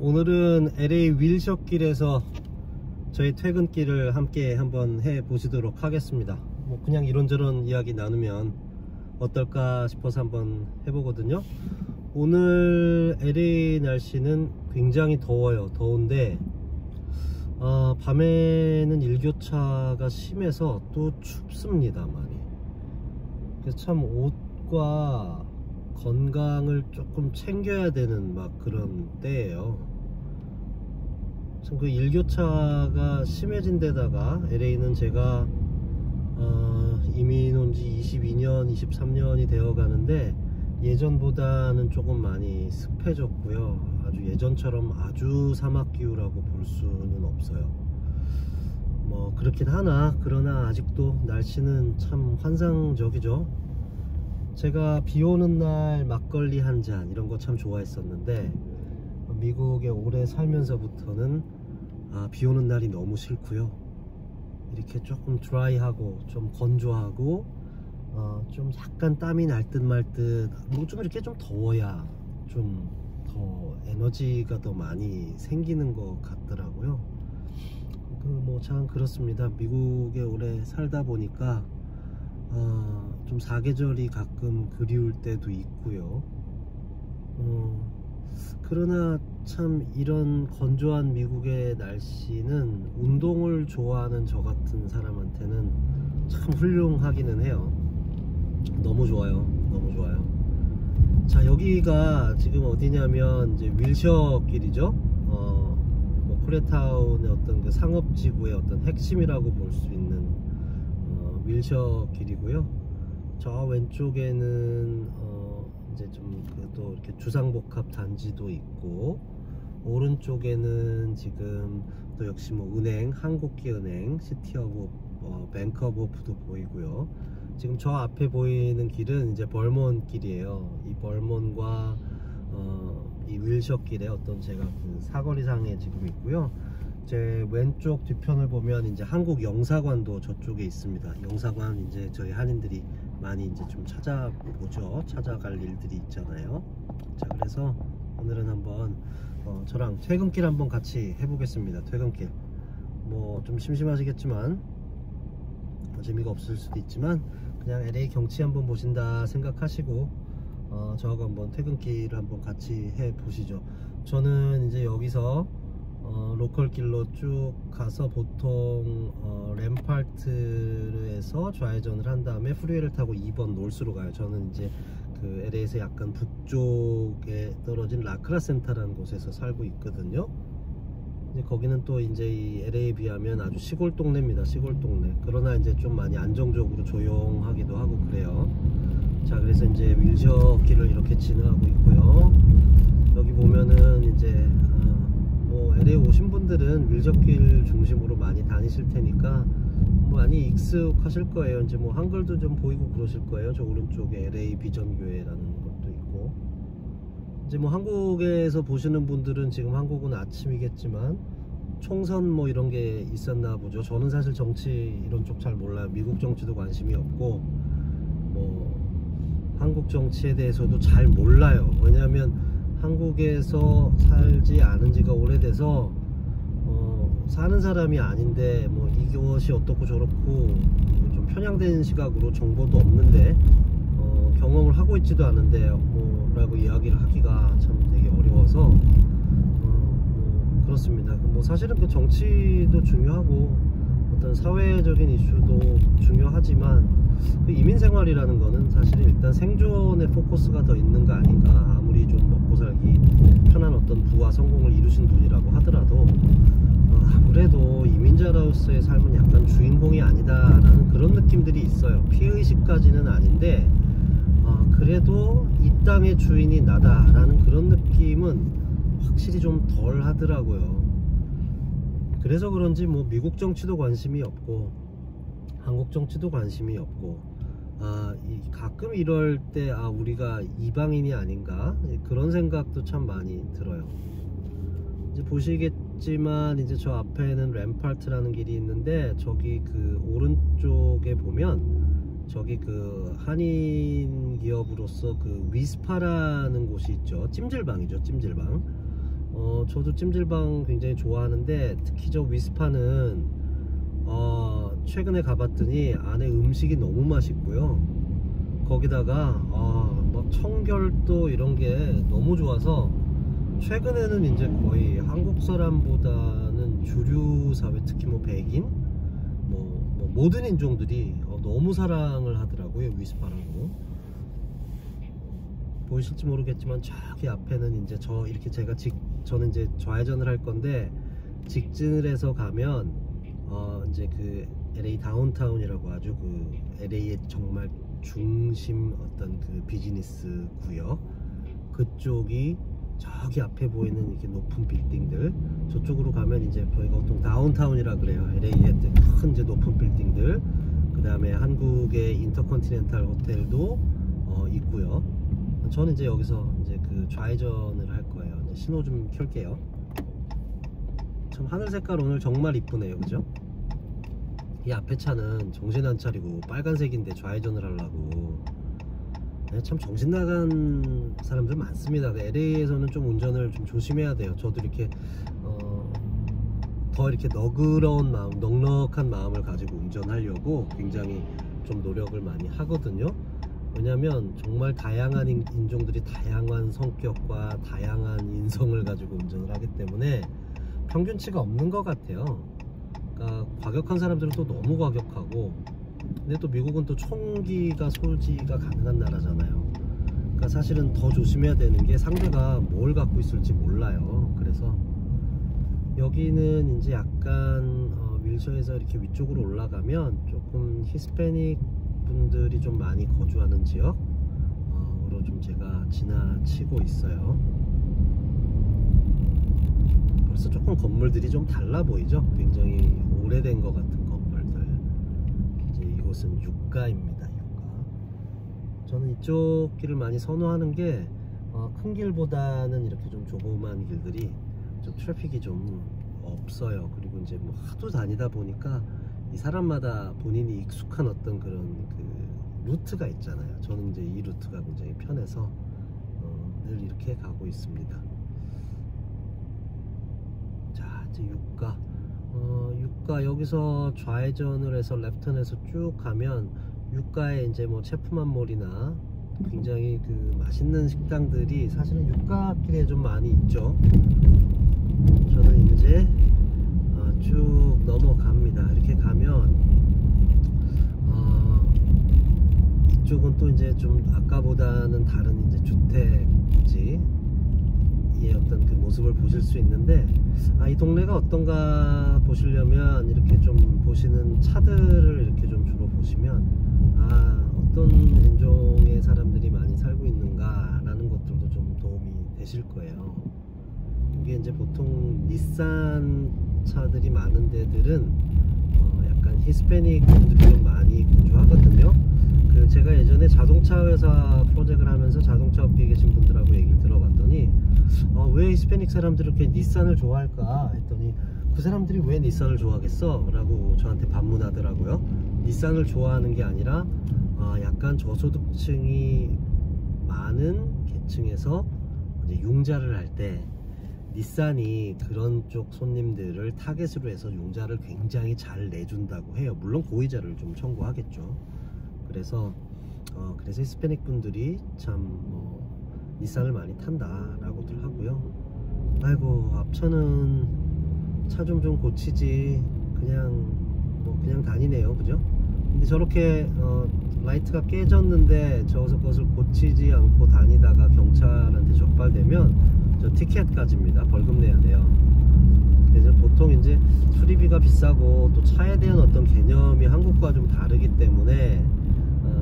오늘은 LA 윌셔길에서 저희 퇴근길을 함께 한번 해 보시도록 하겠습니다. 뭐 그냥 이런저런 이야기 나누면 어떨까 싶어서 한번 해보거든요. 오늘 LA 날씨는 굉장히 더워요. 더운데 밤에는 일교차가 심해서 또 춥습니다, 많이. 그래서 참 옷과 건강을 조금 챙겨야 되는 막 그런 때예요. 참 그 일교차가 심해진 데다가 LA는 제가 이민 온 지 22년 23년이 되어 가는데 예전보다는 조금 많이 습해졌고요. 아주 예전처럼 아주 사막기후라고 볼 수는 없어요. 뭐 그렇긴 하나 그러나 아직도 날씨는 참 환상적이죠. 제가 비 오는 날 막걸리 한 잔 이런 거 참 좋아했었는데 미국에 오래 살면서부터는 비 오는 날이 너무 싫고요. 이렇게 조금 드라이하고 좀 건조하고 좀 약간 땀이 날 듯 말 듯 뭐 좀 이렇게 좀 더워야 좀 더 에너지가 더 많이 생기는 것 같더라고요. 뭐 참 그렇습니다. 미국에 오래 살다 보니까 좀 사계절이 가끔 그리울 때도 있고요. 그러나 참 이런 건조한 미국의 날씨는 운동을 좋아하는 저 같은 사람한테는 참 훌륭하기는 해요. 너무 좋아요. 너무 좋아요. 자, 여기가 지금 어디냐면 이제 윌셔 길이죠. 뭐 코리아타운의 어떤 그 상업지구의 어떤 핵심이라고 볼 수 있는 윌셔 길이고요. 저 왼쪽에는 이제 좀 또 이렇게 주상복합 단지도 있고, 오른쪽에는 지금 또 역시 뭐 은행, 한국기은행, 시티 오브 뱅크 오브 호프도 보이고요. 지금 저 앞에 보이는 길은 이제 벌몬 길이에요. 이 벌몬과 이 윌셔 길에 어떤 제가 그 사거리상에 지금 있고요. 제 왼쪽 뒤편을 보면 이제 한국 영사관도 저쪽에 있습니다. 영사관 이제 저희 한인들이 많이 이제 좀 찾아보죠. 찾아갈 일들이 있잖아요. 자, 그래서 오늘은 한번 저랑 퇴근길 한번 같이 해보겠습니다. 퇴근길 뭐 좀 심심하시겠지만 재미가 없을 수도 있지만 그냥 LA 경치 한번 보신다 생각하시고 저하고 한번 퇴근길을 한번 같이 해 보시죠. 저는 이제 여기서 로컬 길로 쭉 가서 보통 램파트에서 좌회전을 한 다음에 프리웨이를 타고 2번 놀스로 가요. 저는 이제 그 LA에서 약간 북쪽에 떨어진 라크라 센터라는 곳에서 살고 있거든요. 이제 거기는 또 이제 이 LA에 비하면 아주 시골 동네입니다. 시골 동네. 그러나 이제 좀 많이 안정적으로 조용하기도 하고 그래요. 자, 그래서 이제 윌셔 길을 이렇게 지나가고 있고요. 여기 보면은 이제 뭐 LA 오신 분들은 윌셔길 중심으로 많이 다니실 테니까 많이 익숙하실 거예요. 이제 뭐 한글도 좀 보이고 그러실 거예요. 저 오른쪽에 LA 비전교회라는 것도 있고, 이제 뭐 한국에서 보시는 분들은 지금 한국은 아침이겠지만 총선 뭐 이런 게 있었나 보죠. 저는 사실 정치 이런 쪽 잘 몰라요. 미국 정치도 관심이 없고 뭐 한국 정치에 대해서도 잘 몰라요. 왜냐하면 한국에서 살지 않은 지가 오래돼서 사는 사람이 아닌데 뭐 이것이 어떻고 저렇고 좀 편향된 시각으로 정보도 없는데 경험을 하고 있지도 않은데 뭐라고 이야기를 하기가 참 되게 어려워서 그렇습니다. 뭐 사실은 그 정치도 중요하고 어떤 사회적인 이슈도 중요하지만 그 이민생활이라는 거는 사실 일단 생존에 포커스가 더 있는 거 아닌가. 아무리 좀 먹고 살기 편한 어떤 부와 성공을 이루신 분이라고 하더라도 아무래도 이민자로서의 삶은 약간 주인공이 아니다라는 그런 느낌들이 있어요. 피해의식까지는 아닌데 그래도 이 땅의 주인이 나다라는 그런 느낌은 확실히 좀 덜 하더라고요. 그래서 그런지 뭐 미국 정치도 관심이 없고 한국 정치도 관심이 없고 가끔 이럴 때 우리가 이방인이 아닌가 그런 생각도 참 많이 들어요. 이제 보시겠지만 이제 저 앞에는 램파트라는 길이 있는데 저기 그 오른쪽에 보면 저기 그 한인 기업으로서 그 위스파라는 곳이 있죠. 찜질방이죠. 찜질방. 저도 찜질방 굉장히 좋아하는데 특히 저 위스파는 최근에 가봤더니 안에 음식이 너무 맛있고요. 거기다가 막 청결도 이런 게 너무 좋아서 최근에는 이제 거의 한국 사람보다는 주류 사회, 특히 뭐 백인 뭐 모든 인종들이 너무 사랑을 하더라고요. 위스파라고. 보이실지 모르겠지만 저기 앞에는 이제 저는 이제 좌회전을 할 건데, 직진을 해서 가면 이제 그 LA 다운타운이라고 아주 그 LA의 정말 중심 어떤 그 비즈니스 구역, 그쪽이 저기 앞에 보이는 이렇게 높은 빌딩들, 저쪽으로 가면 이제 저희가 보통 다운타운이라 그래요. LA의 큰 이제 높은 빌딩들, 그 다음에 한국의 인터컨티넨탈 호텔도 있고요. 저는 이제 여기서 이제 그 좌회전을 할 거예요. 이제 신호 좀 켤게요. 참 하늘 색깔 오늘 정말 이쁘네요, 그죠? 이 앞에 차는 정신 안 차리고 빨간색인데 좌회전을 하려고. 참 정신 나간 사람들 많습니다. LA에서는 좀 운전을 좀 조심해야 돼요. 저도 이렇게 더 이렇게 너그러운 마음, 넉넉한 마음을 가지고 운전하려고 굉장히 좀 노력을 많이 하거든요. 왜냐면 정말 다양한 인종들이 다양한 성격과 다양한 인성을 가지고 운전을 하기 때문에 평균치가 없는 것 같아요. 그러니까 과격한 사람들은 또 너무 과격하고, 근데 또 미국은 또 총기가 소지가 가능한 나라잖아요. 그러니까 사실은 더 조심해야 되는 게 상대가 뭘 갖고 있을지 몰라요. 그래서 여기는 이제 약간 윌셔에서 이렇게 위쪽으로 올라가면 조금 히스패닉 분들이 좀 많이 거주하는 지역으로 좀 제가 지나치고 있어요. 벌써 조금 건물들이 좀 달라 보이죠? 굉장히 오래된 것 같은 건물들. 이제 이곳은 유가입니다. 유가. 저는 이쪽 길을 많이 선호하는 게 큰 길보다는 이렇게 좀 조그만 길들이 좀 트래픽이 좀 없어요. 그리고 이제 뭐 하도 다니다 보니까 이 사람마다 본인이 익숙한 어떤 그런 그 루트가 있잖아요. 저는 이제 이 루트가 굉장히 편해서 늘 이렇게 가고 있습니다. 자, 이제 유가. 유가 여기서 좌회전을 해서 레프턴에서 쭉 가면 유가에 이제 뭐 체프만몰이나 굉장히 그 맛있는 식당들이 사실은 유가길에 좀 많이 있죠. 저는 이제 쭉 넘어갑니다. 이렇게 가면 이쪽은 또 이제 좀 아까보다는 다른 이제 주택지의 어떤 그 모습을 보실 수 있는데, 이 동네가 어떤가 보시려면 이렇게 좀 보시는 차들을 이렇게 좀 주로 보시면 어떤 인종의 사람들이 많이 살고 있는가 라는 것들도 좀 도움이 되실 거예요. 이게 이제 보통 닛산 차들이 많은 데들은 약간 히스패닉 분들이 좀 많이 거주하거든요. 제가 예전에 자동차 회사 프로젝트를 하면서 자동차 업계에 계신 분들하고 얘기를 들어봤더니 왜 히스패닉 사람들이 이렇게 닛산을 좋아할까 했더니, 그 사람들이 왜 닛산을 좋아하겠어? 라고 저한테 반문하더라고요. 닛산을 좋아하는 게 아니라 약간 저소득층이 많은 계층에서 이제 융자를 할 때 닛산이 그런 쪽 손님들을 타겟으로 해서 융자를 굉장히 잘 내준다고 해요. 물론 고의자를 좀 청구하겠죠. 그래서 히스패닉 분들이 참 닛산을 많이 탄다라고들 하고요. 아이고, 앞차는 차 좀 고치지 그냥 다니네요, 그죠? 근데 저렇게 라이트가 깨졌는데 그것을 고치지 않고 다니다가 경찰한테 적발되면 저 티켓 가집니다. 벌금 내야 돼요. 그래서 보통 이제 수리비가 비싸고 또 차에 대한 어떤 개념이 한국과 좀 다르기 때문에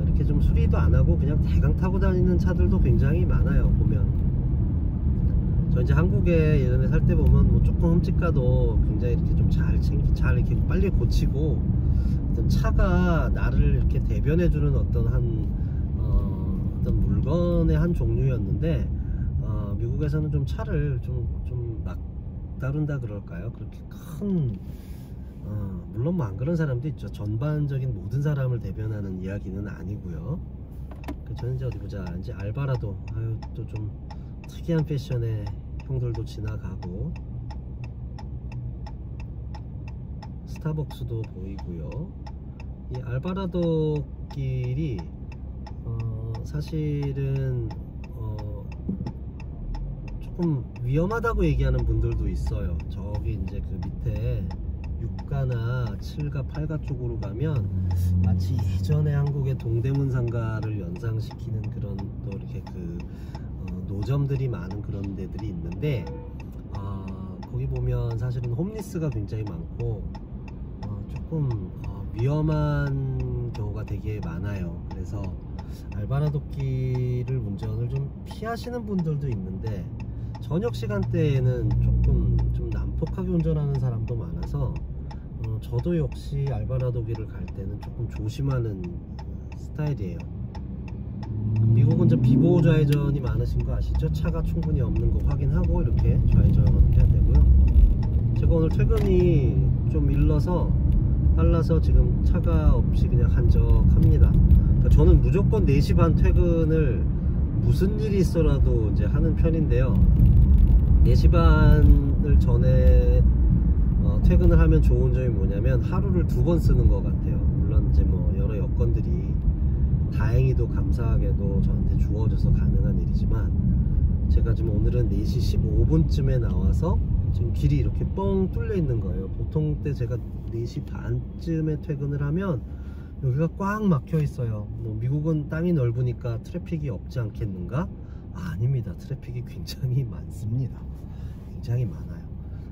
이렇게 좀 수리도 안 하고 그냥 대강 타고 다니는 차들도 굉장히 많아요. 보면 저 이제 한국에 예전에 살 때 보면 뭐 조금 흠집 가도 굉장히 이렇게 좀 잘 이렇게 빨리 고치고, 어떤 차가 나를 이렇게 대변해주는 어떤 물건의 한 종류였는데, 미국에서는 좀 차를 좀 막 다룬다 그럴까요? 그렇게 큰 물론 뭐 안 그런 사람도 있죠. 전반적인 모든 사람을 대변하는 이야기는 아니고요. 저는 이제 어디 보자, 이제 알바라도 또 좀 특이한 패션의 형들도 지나가고 스타벅스도 보이고요. 이 알바라도 길이 사실은 조금 위험하다고 얘기하는 분들도 있어요. 저기 이제 그 밑에 6가나 7가 8가 쪽으로 가면 마치 예전에 한국의 동대문 상가를 연상시키는 그런 또 이렇게 그 노점들이 많은 그런 데들이 있는데 거기 보면 사실은 홈리스가 굉장히 많고 조금 위험한 경우가 되게 많아요. 그래서 알바라도길을 운전을 좀 피하시는 분들도 있는데 저녁 시간대에는 조금 좀 난폭하게 운전하는 사람도 많아서 저도 역시 알바라도길을 갈 때는 조금 조심하는 스타일이에요. 미국은 좀 비보호 좌회전이 많으신 거 아시죠? 차가 충분히 없는 거 확인하고 이렇게 좌회전 해야 되고요. 제가 오늘 퇴근이 좀 빨라서 지금 차가 없이 그냥 한적합니다. 그러니까 저는 무조건 4시 반 퇴근을 무슨 일이 있어라도 이제 하는 편인데요. 4시 반을 전에 퇴근을 하면 좋은 점이 뭐냐면 하루를 2번 쓰는 것 같아요. 물론 이제 뭐 여러 여건들이 다행히도 감사하게도 저한테 주어져서 가능한 일이지만 제가 지금 오늘은 4시 15분쯤에 나와서 지금 길이 이렇게 뻥 뚫려 있는 거예요. 보통 때 제가 4시 반쯤에 퇴근을 하면 여기가 꽉 막혀 있어요. 뭐 미국은 땅이 넓으니까 트래픽이 없지 않겠는가? 아닙니다. 트래픽이 굉장히 많습니다. 굉장히 많아요.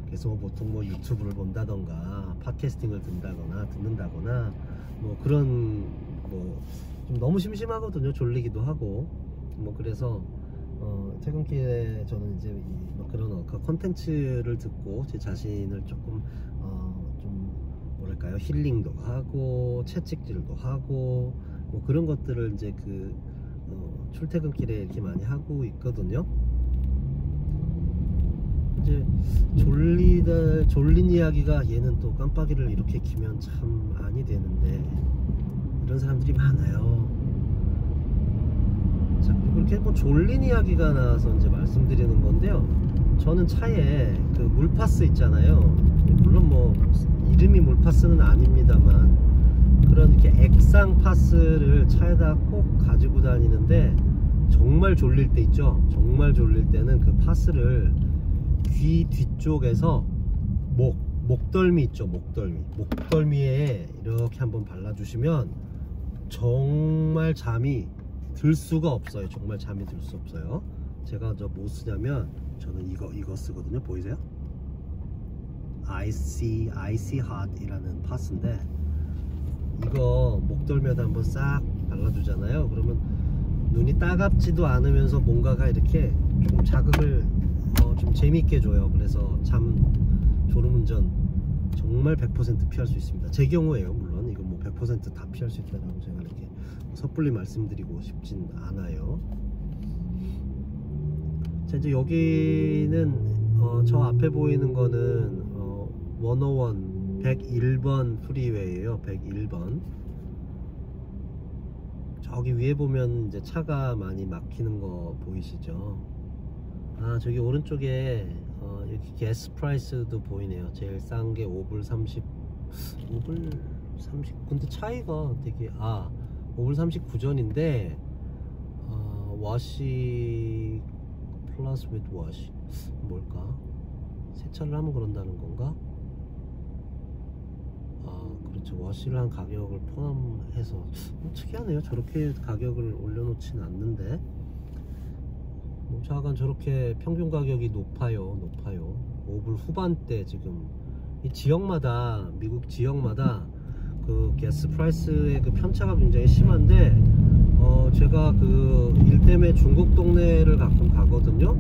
그래서 보통 뭐 유튜브를 본다던가 팟캐스팅을 듣는다거나 뭐 그런 뭐 좀 너무 심심하거든요. 졸리기도 하고 뭐 그래서 퇴근길에 저는 이제 뭐 그런 컨텐츠를 듣고 제 자신을 조금 좀 뭐랄까요, 힐링도 하고 채찍질도 하고 뭐 그런 것들을 이제 그 출퇴근길에 이렇게 많이 하고 있거든요. 이제 졸린 이야기가 얘는 또 깜빡이를 이렇게 키면 참 아니 되는데 이런 사람들이 많아요. 자, 그리고 이렇게 뭐 졸린 이야기가 나와서 이제 말씀드리는 건데요. 저는 차에 그 물파스 있잖아요. 물론 뭐 이름이 물파스는 아닙니다만 그런 이렇게 액상 파스를 차에다 꼭 가지고 다니는데 정말 졸릴 때 있죠. 정말 졸릴 때는 그 파스를 귀 뒤쪽에서 목덜미 있죠. 목덜미에 이렇게 한번 발라주시면 정말 잠이 들 수가 없어요. 정말 잠이 들 수 없어요. 제가 뭐 쓰냐면 저는 이거 쓰거든요. 보이세요? Icy Hot 이라는 파스인데 이거 목덜미에다 한번 싹 발라주잖아요. 그러면 눈이 따갑지도 않으면서 뭔가가 이렇게 좀 자극을 좀 재밌게 줘요. 그래서 졸음운전 정말 100% 피할 수 있습니다. 제 경우에요. 물론 이건 뭐 100% 다 피할 수 있다고 제가 이렇게 섣불리 말씀드리고 싶진 않아요. 자, 이제 여기는 저 앞에 보이는 거는 101번 프리웨이에요. 101번. 저기 위에 보면 이제 차가 많이 막히는 거 보이시죠? 아, 저기 오른쪽에 이렇게 게스 프라이스도 보이네요. 제일 싼 게 5불 30 근데 차이가 되게 5불 39전인데 워시 플러스 with 워시 뭘까? 세차를 하면 그런다는 건가? 그렇죠. 워시를 한 가격을 포함해서 특이하네요. 저렇게 가격을 올려놓지는 않는데 뭐 차가 저렇게 평균 가격이 높아요. 5불 후반대. 지금 이 지역마다, 미국 지역마다 그 게스 프라이스의 그 편차가 굉장히 심한데 제가 그 일 때문에 중국 동네를 가끔 가거든요.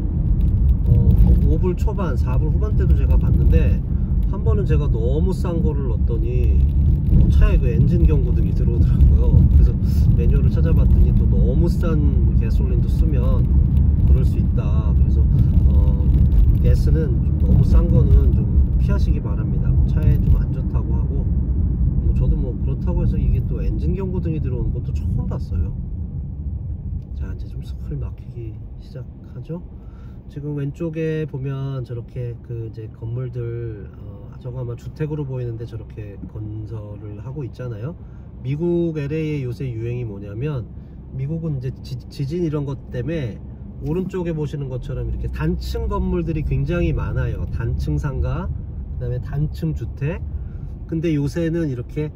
5불 초반 4불 후반대도 제가 봤는데 한 번은 제가 너무 싼 거를 넣었더니 차에 그 엔진 경고등이 들어오더라고요. 그래서 매뉴얼을 찾아봤더니 또 너무 싼 가솔린도 쓰면 그럴 수 있다. 그래서 가스는 좀 너무 싼 거는 좀 피하시기 바랍니다. 차에 좀 안 좋다고 하고 저도 뭐 그렇다고 해서 이게 또 엔진 경고등이 들어오는 것도 처음 봤어요. 자, 이제 좀 슬슬 막히기 시작하죠. 지금 왼쪽에 보면 저렇게 그 이제 건물들 저거 아마 주택으로 보이는데 저렇게 건설을 하고 있잖아요. 미국 LA의 요새 유행이 뭐냐면, 미국은 이제 지진 이런 것 때문에 오른쪽에 보시는 것처럼 이렇게 단층 건물들이 굉장히 많아요. 단층 상가, 그 다음에 단층 주택. 근데 요새는 이렇게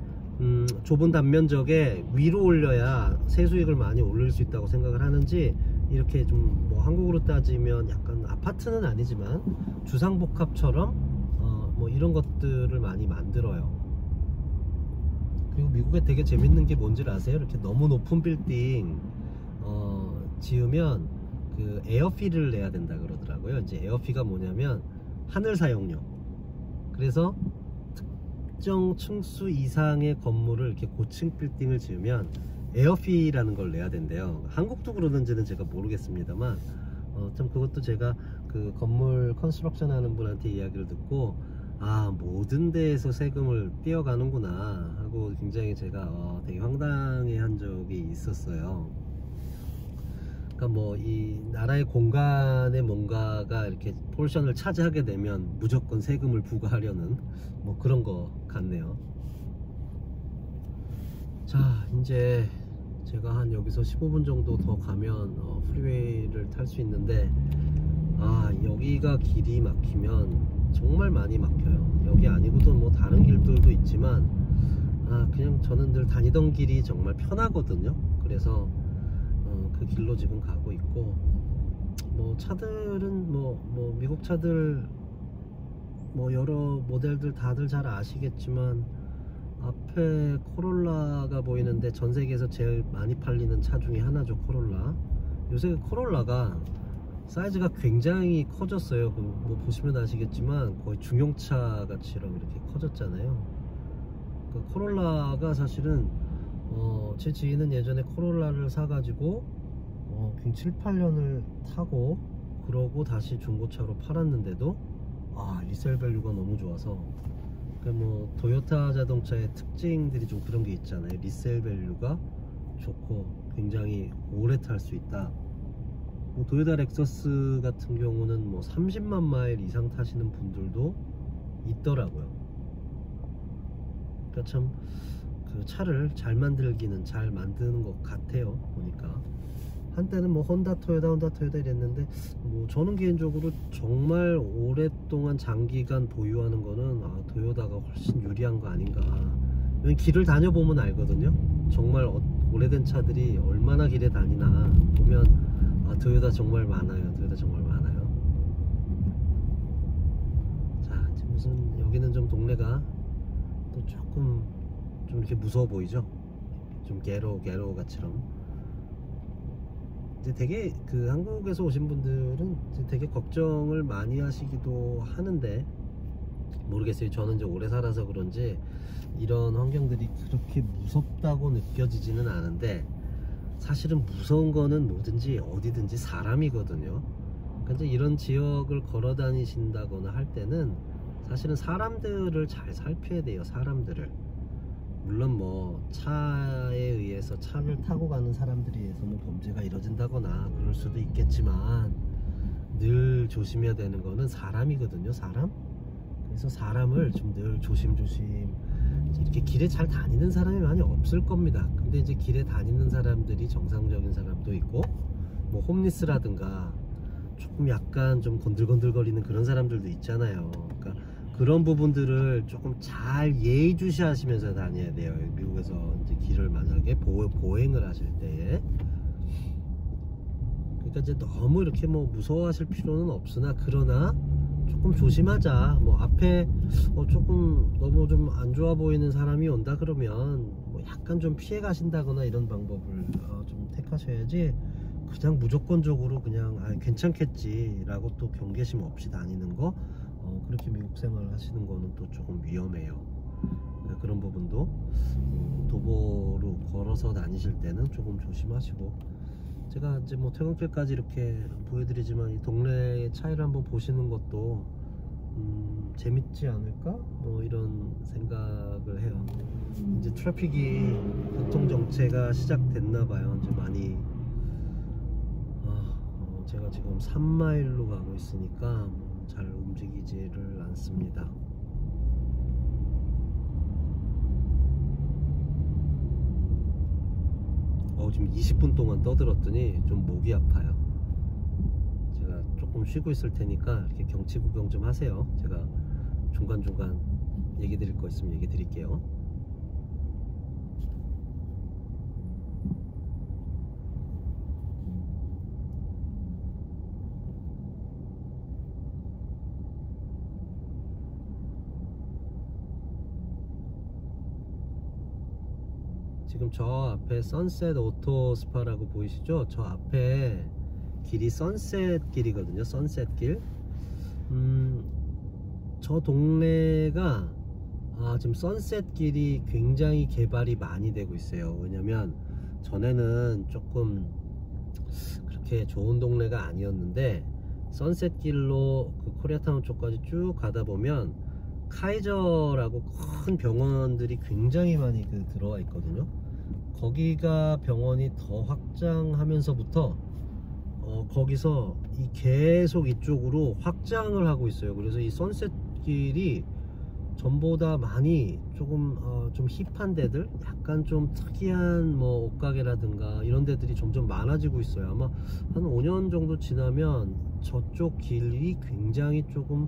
좁은 단면적에 위로 올려야 세수익을 많이 올릴 수 있다고 생각을 하는지, 이렇게 좀 뭐 한국으로 따지면 약간 아파트는 아니지만 주상복합처럼 뭐 이런 것들을 많이 만들어요. 그리고 미국에 되게 재밌는 게 뭔지 아세요? 이렇게 너무 높은 빌딩 지으면 그 에어피를 내야 된다 그러더라고요. 이제 에어피가 뭐냐면 하늘 사용료. 그래서 특정 층수 이상의 건물을 이렇게 고층 빌딩을 지으면 에어피라는 걸 내야 된대요. 한국도 그러는지는 제가 모르겠습니다만 참 그것도 제가 그 건물 컨스트럭션 하는 분한테 이야기를 듣고, 아, 모든 데에서 세금을 떼어가는구나 하고 굉장히 제가 되게 황당해 한 적이 있었어요. 그러니까 뭐 이 나라의 공간에 뭔가가 이렇게 포션을 차지하게 되면 무조건 세금을 부과하려는 뭐 그런 거 같네요. 자, 이제 제가 한 여기서 15분 정도 더 가면 프리웨이를 탈 수 있는데, 아, 여기가 길이 막히면 정말 많이 막혀요. 여기 아니고도 뭐 다른 길들도 있지만 그냥 저는 늘 다니던 길이 정말 편하거든요. 그래서 그 길로 지금 가고 있고, 뭐 차들은 뭐 미국 차들 뭐 여러 모델들 다들 잘 아시겠지만, 앞에 코롤라가 보이는데 전 세계에서 제일 많이 팔리는 차 중에 하나죠. 코롤라. 요새 코롤라가 사이즈가 굉장히 커졌어요. 뭐 보시면 아시겠지만 거의 중형차 같이랑 이렇게 커졌잖아요. 그 코롤라가 사실은 제 지인은 예전에 코롤라를 사가지고 7, 8년을 타고 그러고 다시 중고차로 팔았는데도 리셀 밸류가 너무 좋아서, 뭐 도요타 자동차의 특징들이 좀 그런 게 있잖아요. 리셀 밸류가 좋고 굉장히 오래 탈 수 있다. 뭐 도요타 렉서스 같은 경우는 뭐 30만 마일 이상 타시는 분들도 있더라고요. 그러니까 참 그 차를 잘 만들기는 잘 만드는 것 같아요. 보니까 한때는 뭐 혼다 토요타 이랬는데, 뭐 저는 개인적으로 정말 오랫동안 장기간 보유하는 거는 도요타가 훨씬 유리한 거 아닌가. 왜냐면 길을 다녀보면 알거든요. 정말 오래된 차들이 얼마나 길에 다니나 보면 도요타 정말 많아요. 도요타 정말 많아요. 자, 무슨 여기는 좀 동네가 또 조금 좀 이렇게 무서워 보이죠? 좀 게로 같이럼. 이제 되게 그 한국에서 오신 분들은 이제 되게 걱정을 많이 하시기도 하는데, 모르겠어요. 저는 이제 오래 살아서 그런지 이런 환경들이 그렇게 무섭다고 느껴지지는 않은데, 사실은 무서운 거는 뭐든지 어디든지 사람이거든요. 그러니까 이제 이런 지역을 걸어 다니신다거나 할 때는 사실은 사람들을 잘 살펴야 돼요. 사람들을. 물론 뭐 차에 의해서 차를 타고 가는 사람들에 의해서 뭐 범죄가 이뤄진다거나 그럴 수도 있겠지만, 늘 조심해야 되는 거는 사람이거든요. 사람. 그래서 사람을 좀 늘 조심조심, 이렇게 길에 잘 다니는 사람이 많이 없을 겁니다. 근데 이제 길에 다니는 사람들이 정상적인 사람도 있고, 뭐 홈리스라든가 조금 약간 좀 건들건들거리는 그런 사람들도 있잖아요. 그러니까 그런 부분들을 조금 잘 예의주시하시면서 다녀야 돼요. 미국에서 이제 길을 만약에 보행을 하실 때에. 그러니까 이제 너무 이렇게 뭐 무서워하실 필요는 없으나, 그러나 조금 조심하자. 뭐 앞에 조금 너무 좀 안 좋아 보이는 사람이 온다 그러면 뭐 약간 좀 피해 가신다거나 이런 방법을 좀 택하셔야지, 그냥 무조건적으로 그냥 괜찮겠지 라고 또 경계심 없이 다니는 거, 그렇게 미국 생활 하시는 거는 또 조금 위험해요. 그런 부분도 도보로 걸어서 다니실 때는 조금 조심하시고, 제가 이제 뭐 퇴근길까지 이렇게 보여드리지만 이 동네의 차이를 한번 보시는 것도 재밌지 않을까? 뭐 이런 생각을 해요. 이제 트래픽이 교통 정체가 시작됐나 봐요. 이제 많이 제가 지금 3마일로 가고 있으니까 잘 움직이지를 않습니다. 지금 20분 동안 떠들었더니 좀 목이 아파요. 제가 조금 쉬고 있을 테니까 이렇게 경치 구경 좀 하세요. 제가 중간중간 얘기 드릴 거 있으면 얘기 드릴게요. 지금 저 앞에 선셋 오토 스파라고 보이시죠? 저 앞에 길이 선셋 길이거든요. 선셋 길. 저 동네가 지금 선셋 길이 굉장히 개발이 많이 되고 있어요. 왜냐면 전에는 조금 그렇게 좋은 동네가 아니었는데 선셋 길로 그 코리아타운 쪽까지 쭉 가다 보면 카이저라고 큰 병원들이 굉장히 많이 들어와 있거든요. 거기가 병원이 더 확장하면서부터 거기서 계속 이쪽으로 확장을 하고 있어요. 그래서 이 선셋 길이 전보다 많이 조금 좀 힙한 데들, 약간 좀 특이한 뭐 옷가게라든가 이런 데들이 점점 많아지고 있어요. 아마 한 5년 정도 지나면 저쪽 길이 굉장히 조금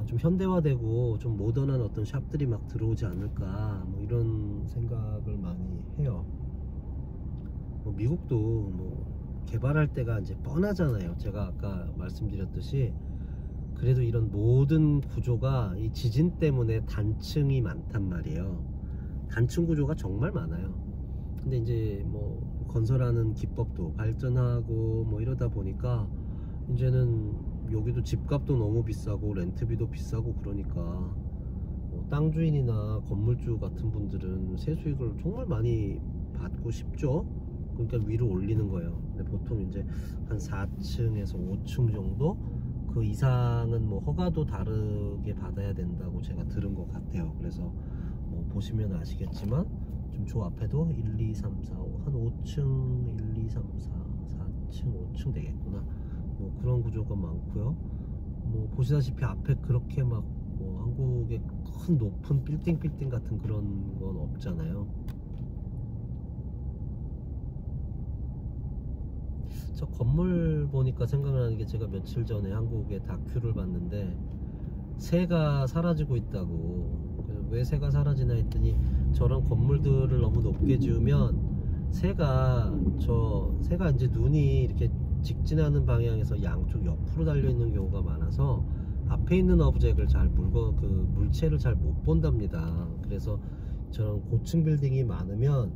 좀 현대화되고 좀 모던한 어떤 샵들이 막 들어오지 않을까, 뭐 이런 생각을 많이 해요. 뭐 미국도 뭐 개발할 때가 이제 뻔하잖아요. 제가 아까 말씀드렸듯이 그래도 이런 모든 구조가 이 지진 때문에 단층이 많단 말이에요. 단층 구조가 정말 많아요. 근데 이제 뭐 건설하는 기법도 발전하고 뭐 이러다 보니까 이제는 여기도 집값도 너무 비싸고 렌트비도 비싸고 그러니까 땅 주인이나 건물주 같은 분들은 세수익을 정말 많이 받고 싶죠. 그러니까 위로 올리는 거예요. 근데 보통 이제 한 4층에서 5층 정도, 그 이상은 뭐 허가도 다르게 받아야 된다고 제가 들은 것 같아요. 그래서 뭐 보시면 아시겠지만 좀 저 앞에도 1, 2, 3, 4, 5, 한 5층 1, 2, 3, 4, 4층 5층 되겠구나. 뭐 그런 구조가 많고요. 뭐 보시다시피 앞에 그렇게 막 뭐 한국의 큰 높은 빌딩 같은 그런 건 없잖아요. 저 건물 보니까 생각나는 게, 제가 며칠 전에 한국의 다큐를 봤는데 새가 사라지고 있다고. 왜 새가 사라지나 했더니 저런 건물들을 너무 높게 지으면 새가 이제 눈이 이렇게 직진하는 방향에서 양쪽 옆으로 달려 있는 경우가 많아서 앞에 있는 오브젝을 물체를 잘 못 본답니다. 그래서 저런 고층 빌딩이 많으면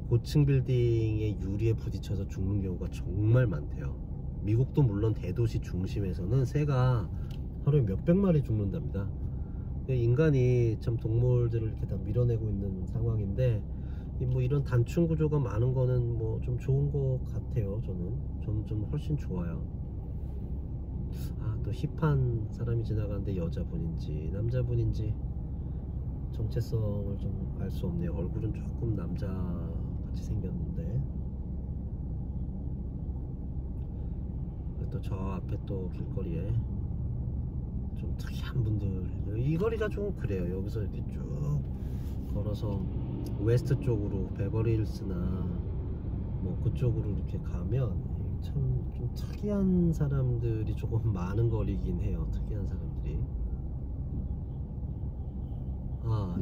고층 빌딩의 유리에 부딪혀서 죽는 경우가 정말 많대요. 미국도 물론 대도시 중심에서는 새가 하루에 몇백 마리 죽는답니다. 인간이 참 동물들을 이렇게 다 밀어내고 있는 상황인데, 뭐 이런 단층 구조가 많은 거는 뭐 좀 좋은 것 같아요. 저는 좀 훨씬 좋아요. 또 힙한 사람이 지나가는데 여자분인지 남자분인지 정체성을 좀 알 수 없네요. 얼굴은 조금 남자 같이 생겼는데. 또 저 앞에 또 길거리에 좀 특이한 분들, 이 거리가 좀 그래요. 여기서 이렇게 쭉 걸어서 웨스트 쪽으로 베버리힐스나 뭐 그쪽으로 이렇게 가면 참 좀 특이한 사람들이 조금 많은 거리긴 해요. 특이한 사람들이.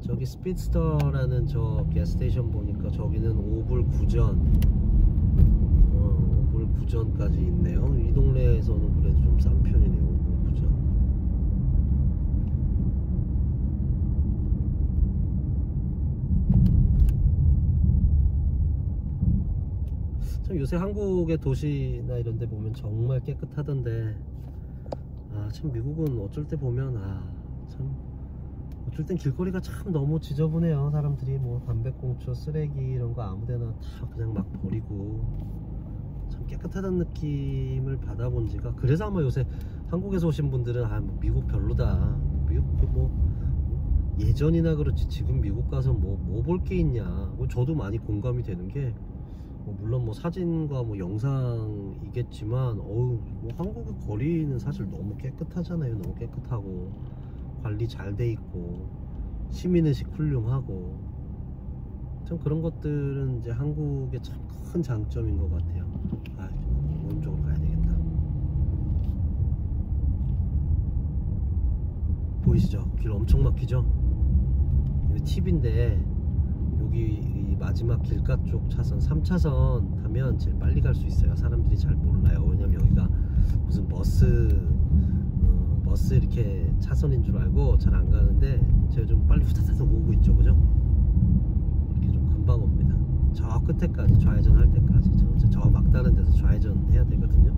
저기 스피드스터라는 저 가스스테이션 보니까 저기는 5불 9전 5불 9전까지 있네요. 이 동네에서는 그래도 좀 싼 편이네요. 5불 9전. 참 요새 한국의 도시나 이런 데 보면 정말 깨끗하던데, 참 미국은 어쩔 때 보면 참 어쩔 땐 길거리가 참 너무 지저분해요. 사람들이 뭐 담배꽁초, 쓰레기 이런 거 아무데나 다 그냥 막 버리고, 참 깨끗하다는 느낌을 받아본 지가, 그래서 아마 요새 한국에서 오신 분들은 뭐 미국 별로다, 미국 뭐 예전이나 그렇지 지금 미국 가서 뭐 볼 게 있냐, 뭐 저도 많이 공감이 되는 게, 물론 뭐 사진과 뭐 영상이겠지만 뭐 한국의 거리는 사실 너무 깨끗하잖아요. 너무 깨끗하고 관리 잘 돼 있고 시민의식 훌륭하고 참 그런 것들은 이제 한국의 참 큰 장점인 것 같아요. 오른쪽으로 가야 되겠다. 보이시죠? 길 엄청 막히죠? 이거 팁인데 여기 이 마지막 길가 쪽 차선 3차선 타면 제일 빨리 갈 수 있어요. 사람들이 잘 몰라요. 왜냐면 여기가 무슨 버스 이렇게 차선인 줄 알고 잘 안 가는데 제가 좀 빨리 후다닥 오고 있죠, 그죠? 이렇게 좀 금방 옵니다. 저 끝에까지 좌회전 할 때까지 저 막다른 데서 좌회전 해야 되거든요.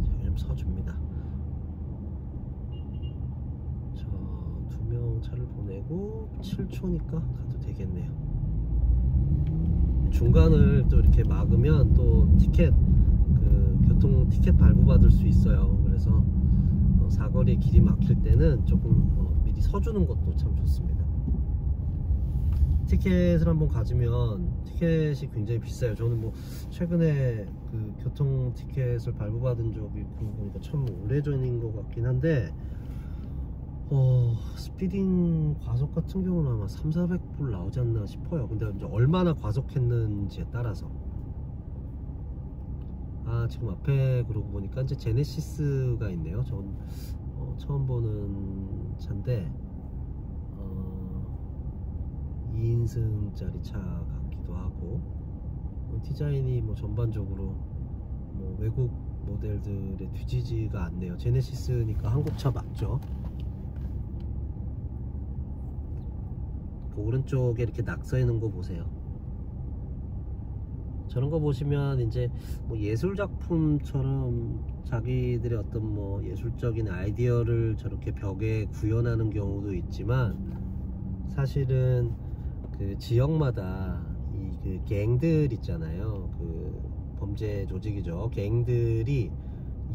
제가 좀 서줍니다. 저 2명 차를 보내고 7초니까 가도 되겠네요. 중간을 또 이렇게 막으면 또 티켓 교통 티켓 발부받을 수 있어요. 그래서 사거리 길이 막힐 때는 조금 미리 서주는 것도 참 좋습니다. 티켓을 한번 가지면 티켓이 굉장히 비싸요. 저는 뭐 최근에 그 교통 티켓을 발부받은 적이 보니까 참 오래전인 것 같긴 한데 스피딩 과속 같은 경우는 아마 300~400불 나오지 않나 싶어요. 근데 이제 얼마나 과속했는지에 따라서. 지금 앞에 그러고 보니까 이제 제네시스가 있네요. 전 처음 보는 차인데 2인승짜리 차 같기도 하고 디자인이 뭐 전반적으로 뭐 외국 모델들에 뒤지지가 않네요. 제네시스니까 한국차 맞죠? 그 오른쪽에 이렇게 낙서 있는 거 보세요. 저런 거 보시면 이제 뭐 예술 작품처럼 자기들의 어떤 뭐 예술적인 아이디어를 저렇게 벽에 구현하는 경우도 있지만 사실은 그 지역마다 그 갱들 있잖아요. 그 범죄 조직이죠. 갱들이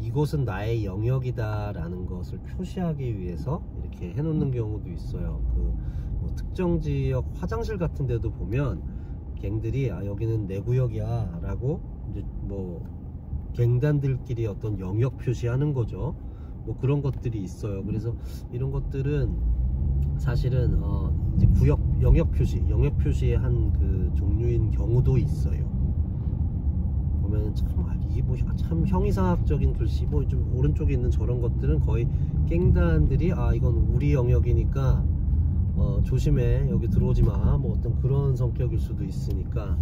이곳은 나의 영역이다 라는 것을 표시하기 위해서 이렇게 해놓는 경우도 있어요. 뭐 특정 지역 화장실 같은 데도 보면 갱들이 여기는 내 구역이야 라고 이제 뭐 갱단들끼리 어떤 영역 표시하는 거죠. 뭐 그런 것들이 있어요. 그래서 이런 것들은 사실은 이제 영역 표시의 한 그 종류인 경우도 있어요. 보면 참 이게 뭐 참 형이상학적인 글씨, 뭐 좀 오른쪽에 있는 저런 것들은 거의 갱단들이 이건 우리 영역이니까 조심해, 여기 들어오지 마, 뭐 어떤 그런 성격일 수도 있으니까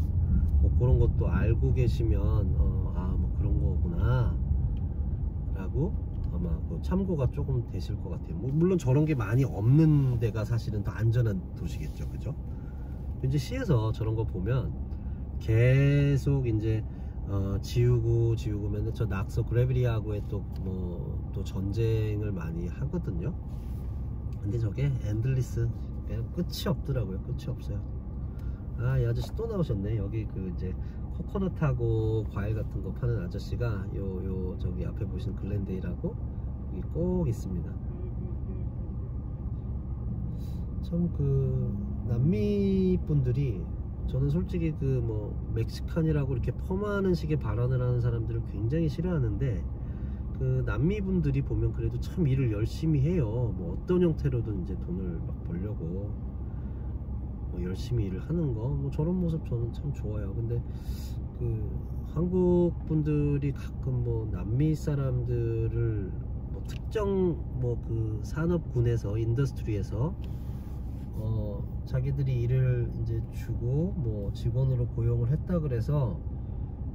뭐 그런 것도 알고 계시면 뭐 그런 거구나 라고 아마 참고가 조금 되실 것 같아요. 뭐 물론 저런 게 많이 없는 데가 사실은 더 안전한 도시겠죠, 그죠? 이제 시에서 저런 거 보면 계속 이제 지우고 저 낙서 그래비리하고의 또 전쟁을 많이 하거든요. 근데 저게 엔들리스 그냥 끝이 없더라고요. 끝이 없어요. 이 아저씨 또 나오셨네. 여기 그 이제 코코넛하고 과일 같은 거 파는 아저씨가 저기 앞에 보시는 글렌데일하고 여기 꼭 있습니다. 참 그 남미 분들이 저는 솔직히 그 뭐 멕시칸이라고 이렇게 펌하는 식의 발언을 하는 사람들을 굉장히 싫어하는데 그 남미 분들이 보면 그래도 참 일을 열심히 해요. 뭐 어떤 형태로든 이제 돈을 막 벌려고 뭐 열심히 일을 하는 거, 뭐 저런 모습 저는 참 좋아요. 근데 그 한국 분들이 가끔 뭐 남미 사람들을 뭐 특정 뭐 그 산업군에서 인더스트리에서 자기들이 일을 이제 주고 뭐 직원으로 고용을 했다 그래서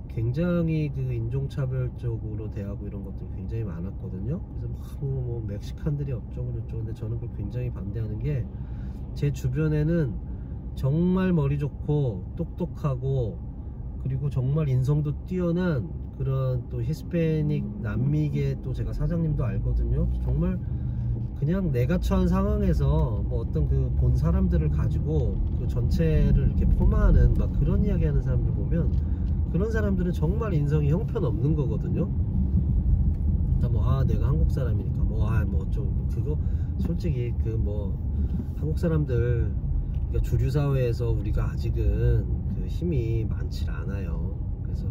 굉장히 그 인종차별적으로 대하고 이런 것들이 굉장히 많았거든요. 그래서 뭐 멕시칸들이 어쩌고 저쩌고, 근데 저는 그걸 굉장히 반대하는 게 제 주변에는 정말 머리 좋고 똑똑하고 그리고 정말 인성도 뛰어난 그런 또 히스패닉 남미계 또 제가 사장님도 알거든요. 정말 그냥 내가 처한 상황에서 뭐 어떤 그 본 사람들을 가지고 그 전체를 이렇게 폄하하는 막 그런 이야기 하는 사람들 보면 그런 사람들은 정말 인성이 형편없는 거거든요. 뭐 내가 한국 사람이니까 뭐 어쩌고 그거 솔직히 그 뭐 한국 사람들 그러니까 주류 사회에서 우리가 아직은 그 힘이 많지 않아요. 그래서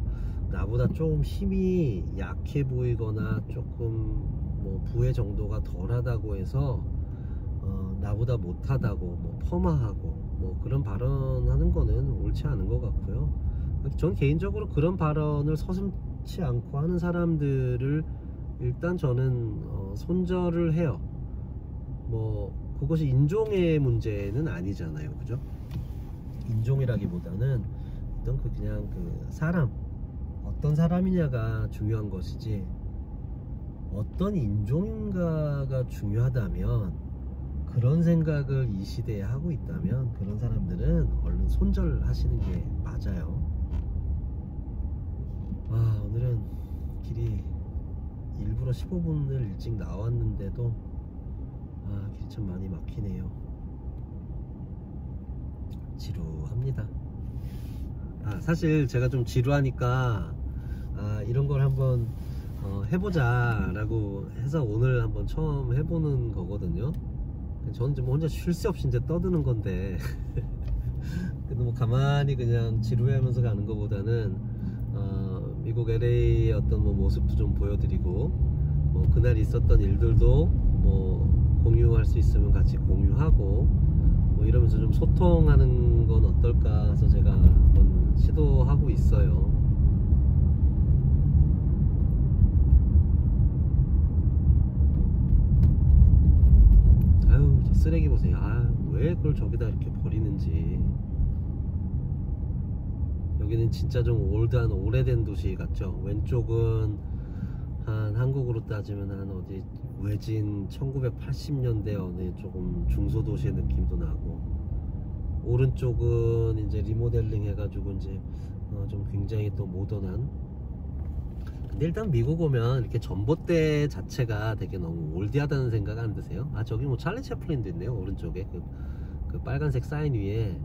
나보다 좀 힘이 약해 보이거나 조금 뭐 부의 정도가 덜하다고 해서 나보다 못하다고 뭐 폄하하고 뭐 그런 발언하는 거는 옳지 않은 것 같고요. 전 개인적으로 그런 발언을 서슴지 않고 하는 사람들을 일단 저는 손절을 해요. 뭐 그것이 인종의 문제는 아니잖아요, 그죠? 인종이라기보다는 어떤 그냥 그 사람, 어떤 사람이냐가 중요한 것이지 어떤 인종인가가 중요하다면, 그런 생각을 이 시대에 하고 있다면 그런 사람들은 얼른 손절하시는 게 맞아요. 오늘은 길이 일부러 15분을 일찍 나왔는데도 길이 참 많이 막히네요. 지루합니다. 사실 제가 좀 지루하니까 이런 걸 한번 해보자 라고 해서 오늘 한번 처음 해보는 거거든요. 저는 좀 혼자 쉴 새 없이 이제 떠드는 건데 근데 뭐 가만히 그냥 지루해하면서 가는 것보다는 미국 LA의 어떤 뭐 모습도 좀 보여드리고, 뭐 그날 있었던 일들도 뭐 공유할 수 있으면 같이 공유하고 뭐 이러면서 좀 소통하는 건 어떨까 해서 제가 한번 시도하고 있어요. 아유, 저 쓰레기 보세요. 왜 그걸 저기다 이렇게 버리는지. 여기는 진짜 좀 올드한 오래된 도시 같죠. 왼쪽은 한 한국으로 따지면 한 어디 외진 1980년대 어느 조금 중소도시의 느낌도 나고, 오른쪽은 이제 리모델링 해가지고 이제 좀 굉장히 또 모던한. 근데 일단 미국 오면 이렇게 전봇대 자체가 되게 너무 올드하다는 생각 안 드세요? 저기 뭐 찰리 채플린도 있네요. 오른쪽에 그 빨간색 사인 위에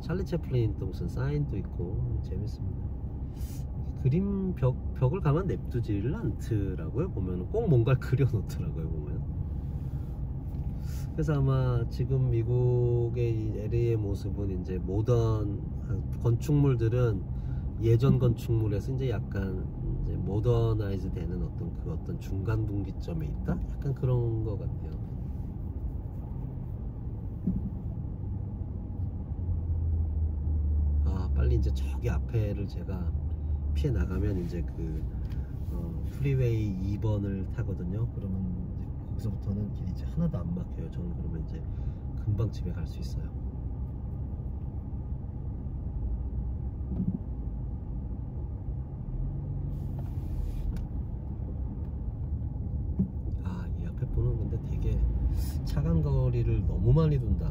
찰리 채플린 또 무슨 사인도 있고 재밌습니다. 그림 벽을 가만 냅두지를 않더라고요. 보면 꼭 뭔가를 그려놓더라고요, 보면. 그래서 아마 지금 미국의 이 LA의 모습은 이제 모던 건축물들은 예전 건축물에서 이제 약간 이제 모더나이즈 되는 어떤 중간 분기점에 있다? 약간 그런 것 같아요. 빨리 이제 저기 앞에를 제가 피해 나가면 이제 그 프리웨이 2번을 타거든요. 그러면 이제 거기서부터는 길이 이제 하나도 안 막혀요. 저는 그러면 이제 금방 집에 갈 수 있어요. 이 앞에 보는 근데 되게 차간 거리를 너무 많이 둔다.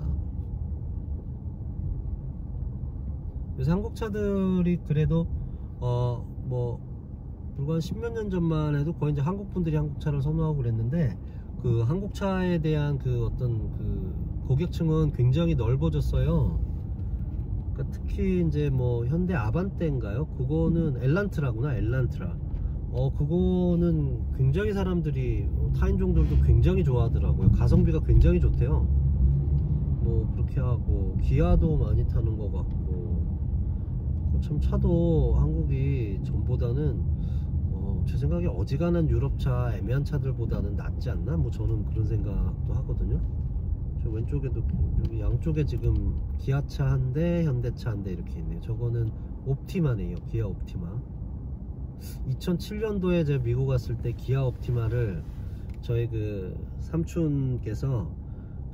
그래서 한국 차들이 그래도 뭐 불과 한 10몇 년 전만 해도 거의 이제 한국 분들이 한국 차를 선호하고 그랬는데, 그 한국 차에 대한 그 어떤 그 고객층은 굉장히 넓어졌어요. 그러니까 특히 이제 뭐 현대 아반떼인가요? 그거는 엘란트라구나, 엘란트라. 그거는 굉장히 사람들이 타인종들도 굉장히 좋아하더라고요. 가성비가 굉장히 좋대요. 뭐 그렇게 하고 기아도 많이 타는 것 같고, 참 차도 한국이 전보다는 제 생각에 어지간한 유럽차 애매한 차들보다는 낫지 않나? 뭐 저는 그런 생각도 하거든요. 저 왼쪽에도 여기 양쪽에 지금 기아차 한 대, 현대차 한 대 이렇게 있네요. 저거는 옵티마네요. 기아 옵티마. 2007년도에 제가 미국 갔을 때 기아 옵티마를 저희 그 삼촌께서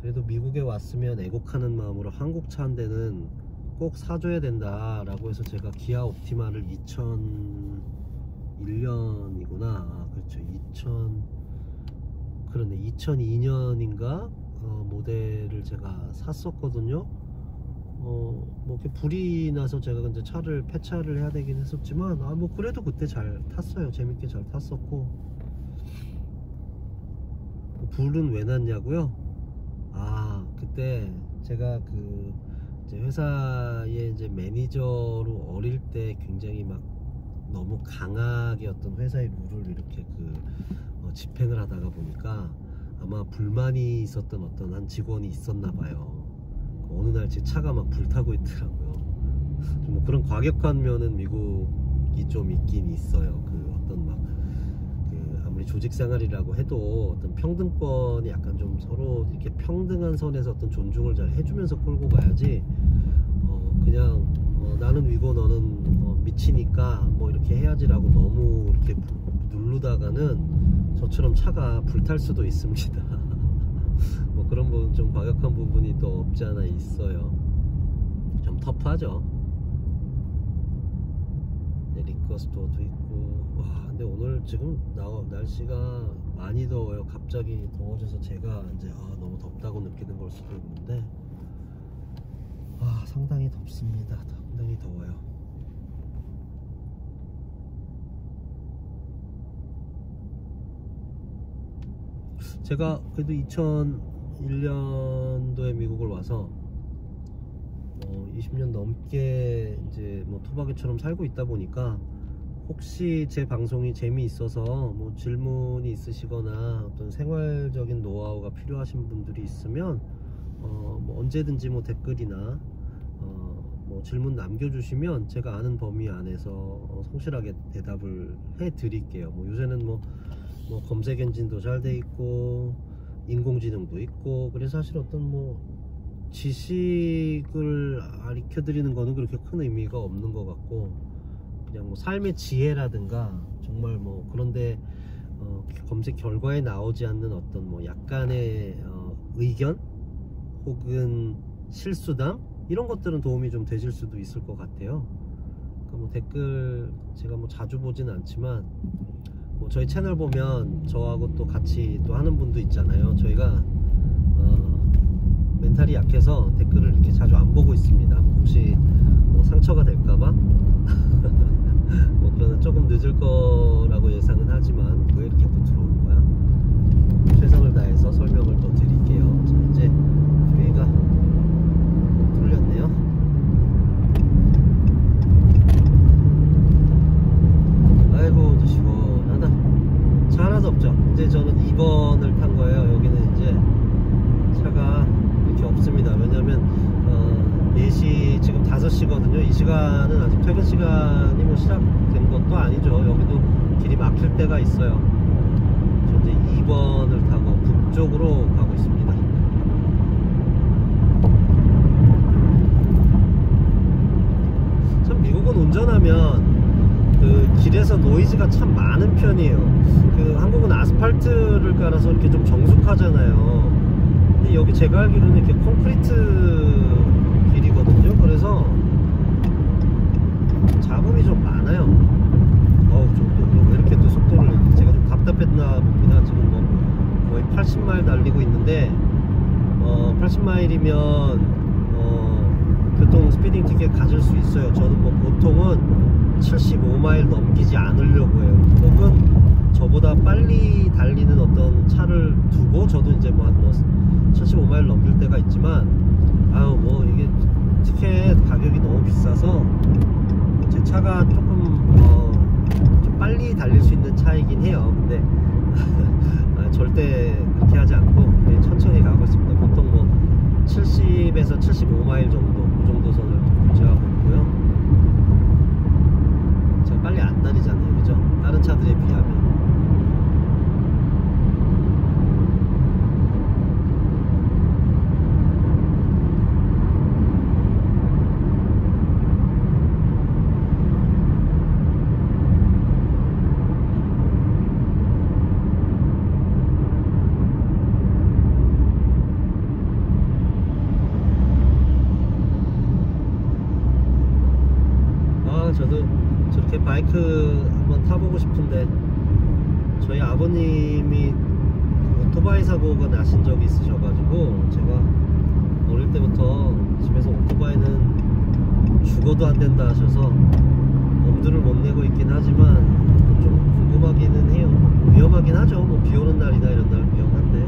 그래도 미국에 왔으면 애국하는 마음으로 한국차 한 대는 꼭 사줘야 된다 라고 해서 제가 기아 옵티마를 2001년이구나. 그렇죠. 2002년인가 모델을 제가 샀었거든요. 뭐 이렇게 불이 나서 제가 이제 차를 폐차를 해야 되긴 했었지만 뭐 그래도 그때 잘 탔어요. 재밌게 잘 탔었고. 불은 왜 났냐고요? 그때 제가 그 이제 회사의 이제 매니저로 어릴 때 굉장히 막 너무 강하게 어떤 회사의 룰을 이렇게 집행을 하다가 보니까 아마 불만이 있었던 어떤 한 직원이 있었나 봐요. 어느 날 제 차가 막 불타고 있더라고요. 좀 뭐 그런 과격한 면은 미국이 좀 있긴 있어요. 그 어떤 막 아무리 조직 생활이라고 해도 어떤 평등권이 약간 좀 서로 이렇게 평등한 선에서 어떤 존중을 잘 해주면서 끌고 가야지, 그냥 나는 위고 너는 미치니까 뭐 이렇게 해야지라고 너무 이렇게 누르다가는 저처럼 차가 불탈 수도 있습니다. 뭐 그런 부분, 좀 과격한 부분이 또 없지 않아 있어요. 좀 터프하죠. 네, 리커스토어도 있고. 와, 근데 오늘 지금 날씨가 많이 더워요. 갑자기 더워져서 제가 이제 너무 덥다고 느끼는 걸 수도 있는데, 상당히 덥습니다. 상당히 더워요. 제가 그래도 2001년도에 미국을 와서 20년 넘게 이제 뭐 토박이처럼 살고 있다 보니까, 혹시 제 방송이 재미있어서 뭐 질문이 있으시거나 어떤 생활적인 노하우가 필요하신 분들이 있으면 뭐 언제든지 뭐 댓글이나 뭐 질문 남겨주시면 제가 아는 범위 안에서 성실하게 대답을 해 드릴게요. 뭐 요새는 뭐 검색 엔진도 잘 돼 있고 인공지능도 있고, 그래서 사실 어떤 뭐 지식을 가르쳐 드리는 거는 그렇게 큰 의미가 없는 것 같고, 그냥 뭐 삶의 지혜라든가 정말 뭐 그런데 검색 결과에 나오지 않는 어떤 뭐 약간의 의견 혹은 실수담, 이런 것들은 도움이 좀 되실 수도 있을 것 같아요. 그러니까 뭐 댓글 제가 뭐 자주 보진 않지만, 뭐 저희 채널 보면 저하고 또 같이 또 하는 분도 있잖아요. 저희가 멘탈이 약해서 댓글을 이렇게 자주 안 보고 있습니다. 혹시 뭐 상처가 될까봐 뭐 그러나 조금 늦을 거라고 예상은 하지만 왜 이렇게 또 들어오는 거야? 최선을 다해서 설명을 또 드릴게요. 자, 이제 프레이가 뚫렸네요. 아이고 이제 시원하다. 차 하나도 없죠. 이제 저는 2번을 탄 거예요. 여기는 이제 차가 이렇게 없습니다. 왜냐면 4시, 지금 5시거든요. 이 시간은 아직 퇴근 시간이 뭐 시작된 것도 아니죠. 여기도 길이 막힐 때가 있어요. 저 이제 2번을 타고 북쪽으로 가고 있습니다. 참 미국은 운전하면 그 길에서 노이즈가 참 많은 편이에요. 그 한국은 아스팔트를 깔아서 이렇게 좀 정숙하잖아요. 근데 여기 제가 알기로는 이렇게 콘크리트 길이거든요. 그래서 잡음이 좀 많아요. 왜 이렇게 또 속도를, 제가 좀 답답했나 봅니다. 지금 뭐 거의 80마일 달리고 있는데 80마일이면 교통 스피딩 티켓 가질 수 있어요. 저는 뭐 보통은 75마일 넘기지 않으려고 해요. 혹은 저보다 빨리 달리는 어떤 차를 두고, 저도 이제 뭐 75마일 넘길 때가 있지만, 뭐 이게 티켓 가격이 너무 비싸서 제 차가 조금 좀 빨리 달릴 수 있는 차이긴 해요. 근데 절대 그렇게 하지 않고 천천히 가고 있습니다. 보통 뭐 70에서 75마일 정도, 그 정도 선을 유지하고 있고요. 제가 빨리 안 다니잖아요, 그죠? 다른 차들에 비하면. 저도 저렇게 바이크 한번 타보고 싶은데, 저희 아버님이 오토바이 사고가 나신 적이 있으셔가지고, 제가 어릴 때부터 집에서 오토바이는 죽어도 안 된다 하셔서 엄두를 못 내고 있긴 하지만 좀 궁금하기는 해요. 위험하긴 하죠. 뭐 비 오는 날이나 이런 날 위험한데,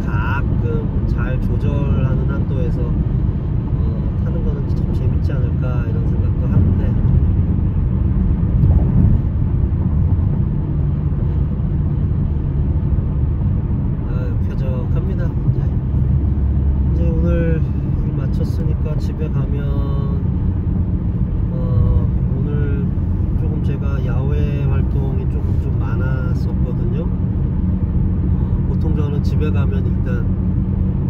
가끔 잘 조절하는 한도에서 타는 거는 참 재밌지 않을까 이런 생각도 하는데, 쾌적합니다. 이제 집에 가면 일단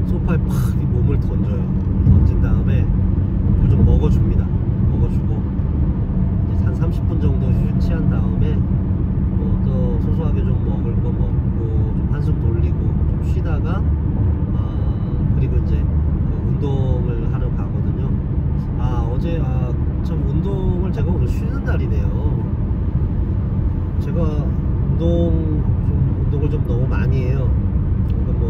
소파에 팍 몸을 던져요. 던진 다음에 뭘 좀 먹어줍니다. 먹어주고 이제 한 30분 정도 휴식한 다음에 또 소소하게 좀 먹을 거 먹고 좀 한숨 돌리고 좀 쉬다가 그리고 이제 운동을 하러 가거든요. 어제 참 운동을 제가 오늘 쉬는 날이네요. 제가 운동을 좀 너무 많이 해요. 그러니까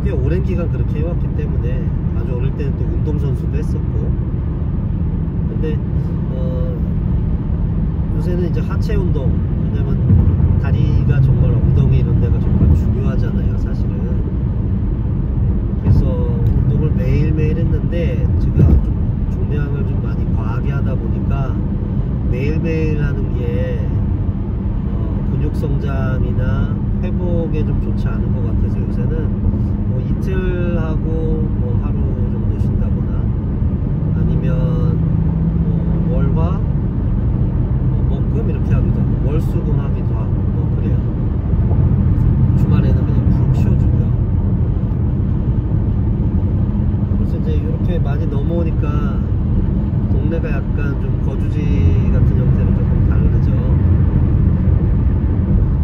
꽤 오랜 기간 그렇게 해왔기 때문에 아주 어릴 때는 또 운동선수도 했었고, 근데 요새는 이제 하체 운동, 왜냐면 다리가 정말 엉덩이 이런 데가 정말 중요하잖아요, 사실은. 그래서 운동을 매일매일 했는데 제가 좀 중량을 좀 많이 과하게 하다 보니까 매일매일 하는 게 근육 성장이나 회복에 좀 좋지 않은 것 같아서 요새는 이틀 하고 하루 정도 쉰다거나 아니면 월화 목금 이렇게 하기도 하고 월수금 하기도 하고 그래요. 주말에는 그냥 푹 쉬어주고요. 그래서 이제 이렇게 많이 넘어오니까 동네가 약간 좀 거주지 같은 형태로 조금 다르죠.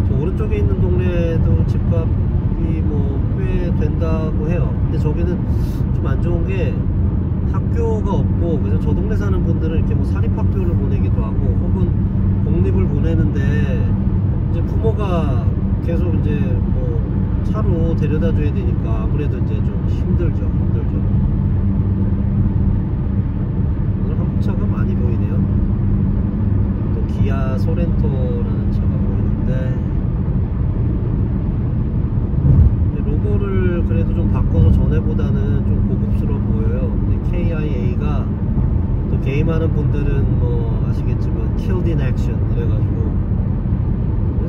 저 오른쪽에 있는 동네도 집값이 꽤 된다고 해요. 근데 저기는 좀 안 좋은 게 학교가 없고, 그래서 저 동네 사는 분들은 이렇게 사립학교를 보내기도 하고 혹은 공립을 보내는데 이제 부모가 계속 이제 차로 데려다 줘야 되니까 아무래도 이제 좀 힘들죠. 오늘 한국차가 많이 보이네요. 또 기아 소렌토라는 차가 보이는데 로고를 그래도 좀 바꿔서 전에보다는 좀 고급스러워 보여요. 근데 KIA가 또 게임하는 분들은 아시겠지만 Killed in Action 이래가지고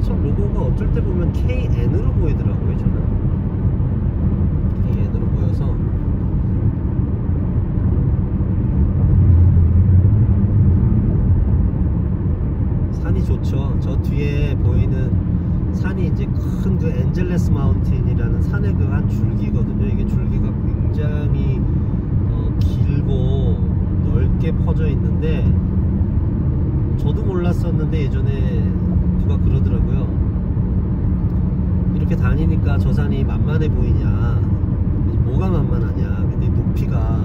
참 로고가 어쩔 때 보면 KN으로 보이더라고요. 저는 KN으로 보여서 산이 좋죠. 저 뒤에 보이는 산이 이제 큰 그 엔젤레스 마운틴이라는 산의 그 한 줄기거든요. 이게 줄기가 굉장히 길고 넓게 퍼져 있는데 저도 몰랐었는데 예전에 누가 그러더라고요. 이렇게 다니니까 저 산이 만만해 보이냐. 뭐가 만만하냐. 근데 높이가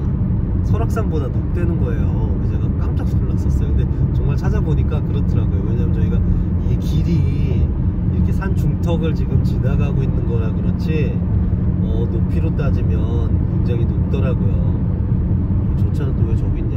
설악산보다 높다는 거예요. 그래서 제가 깜짝 놀랐었어요. 근데 정말 찾아보니까 그렇더라고요. 왜냐면 저희가 이게 길이 이렇게 산 중턱을 지금 지나가고 있는 거라 그렇지 높이로 따지면 굉장히 높더라고요. 저 차는 또 왜 저기 있냐.